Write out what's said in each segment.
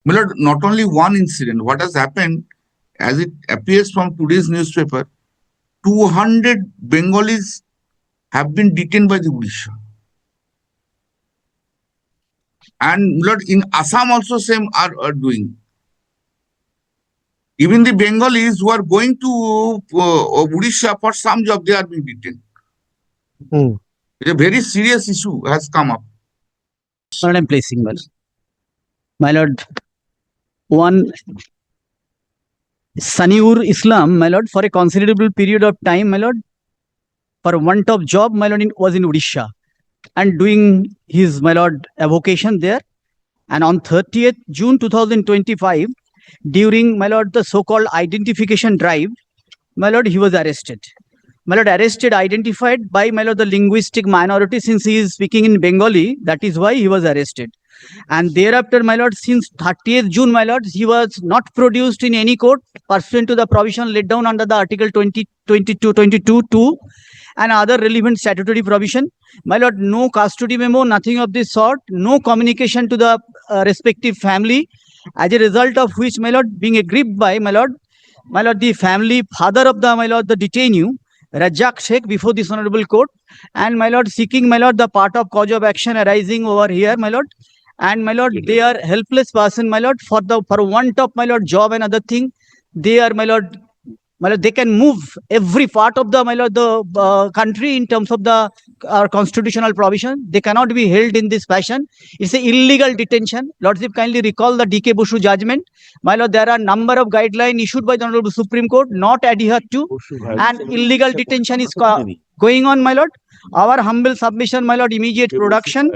Milord, not only one incident. What has happened, as it appears from today's newspaper, 200 Bengalis have been detained by the Odisha. And Milord, in Assam also same are doing. Even the Bengalis who are going to Odisha for some job, they are being detained. It's a very serious issue has come up. Lord, I'm placing my lord, one Saniur Islam, my lord, for a considerable period of time, my lord, for want of job, my lord, was in Odisha and doing his, my lord, avocation there. And on 30th June 2025, during, my lord, the so-called identification drive, my lord, he was arrested. My lord, arrested, identified by, my lord, the linguistic minority, since he is speaking in Bengali, that is why he was arrested. And thereafter, my lord, since 30th June, my lord, he was not produced in any court pursuant to the provision laid down under the Article 22(2) and other relevant statutory provision. My lord, no custody memo, nothing of this sort, no communication to the respective family, as a result of which, my lord, being aggrieved by, my lord, the family father of the, my lord, the detainee, Rajak Sheikh, before this honorable court, and, my lord, seeking, my lord, the part of cause of action arising over here, my lord. And, my lord, they are helpless person, my lord, for want of, my lord, job and other thing. They are, my lord, they can move every part of the, my lord, the country in terms of the constitutional provision. They cannot be held in this fashion. It's an illegal detention. Lordship, kindly recall the D.K. Bosu judgment. My lord, there are number of guidelines issued by the Honorable Supreme Court not adhered to, and illegal detention is going on, my lord. Our humble submission, my lord, immediate production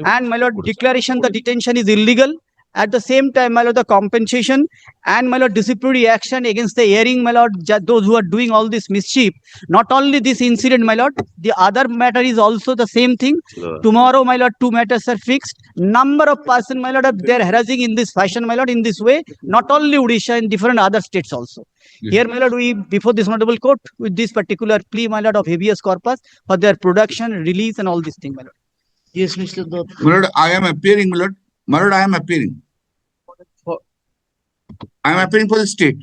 and, my lord, declaration the detention is illegal. At the same time, my lord, the compensation and, my lord, disciplinary action against the hearing, my lord, those who are doing all this mischief. Not only this incident, my lord, the other matter is also the same thing. Tomorrow, my lord, two matters are fixed. Number of persons, my lord, they are harassing in this fashion, my lord, in this way. Not only Odisha, in different other states also. Here, my lord, we, before this honorable court, with this particular plea, my lord, of habeas corpus for their production, release, and all these things, my lord. Yes, Mr. Dutt. My lord, I am appearing, my lord. My lord, I am appearing. I am appearing for the state.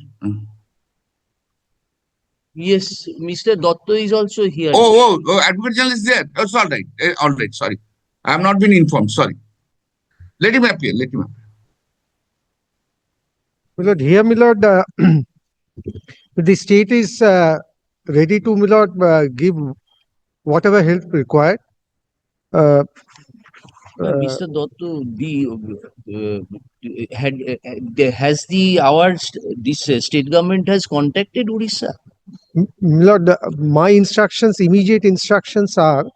Yes, Mr. Dotto is also here. Oh, Advocate General is there. That's all right. All right, sorry. I have not been informed. Sorry. Let him appear. Let him appear. My lord, here, my lord, the state is ready to, my lord, give whatever help required. Mr. Dotto, has this state government has contacted Odisha? My lord, my instructions, immediate instructions are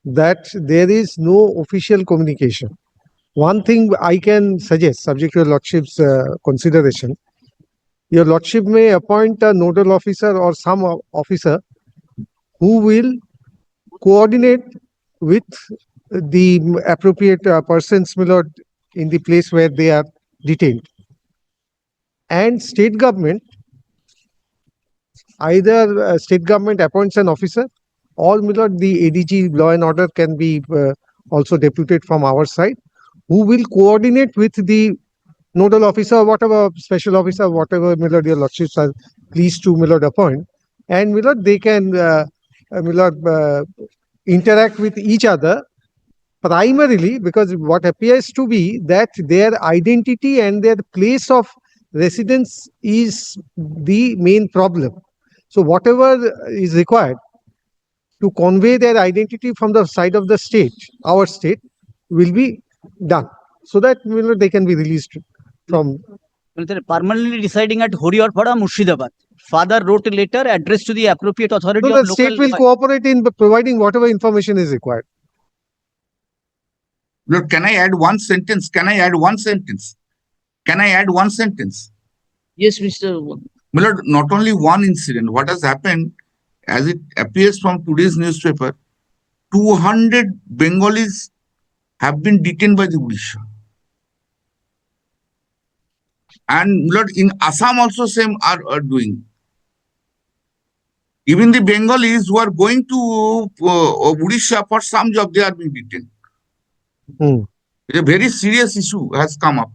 that there is no official communication. One thing I can suggest, subject to your lordship's consideration, your lordship may appoint a nodal officer or some officer who will coordinate with the appropriate persons, my lord, in the place where they are detained. And state government, either state government appoints an officer, or, my lord, the ADG law and order can be also deputed from our side, who will coordinate with the nodal officer, whatever special officer, whatever, my lord, your lordships are pleased to, my lord, appoint. And, my lord, they can, my lord, interact with each other primarily because what appears to be that their identity and their place of residence is the main problem. So whatever is required to convey their identity from the side of the state, our state, will be done so that, you know, they can be released from. They're permanently residing at Horiarpada, Murshidabad. Father wrote a letter addressed to the appropriate authority So of the state local. will cooperate in providing whatever information is required. Look, can I add one sentence? Can I add one sentence? Can I add one sentence? Yes, Mr. My lord, not only one incident. What has happened, as it appears from today's newspaper, 200 Bengalis have been detained by the Odisha. And my lord, in Assam also same are doing. Even the Bengalis who are going to Odisha for some job, they are being detained. It's a very serious issue has come up.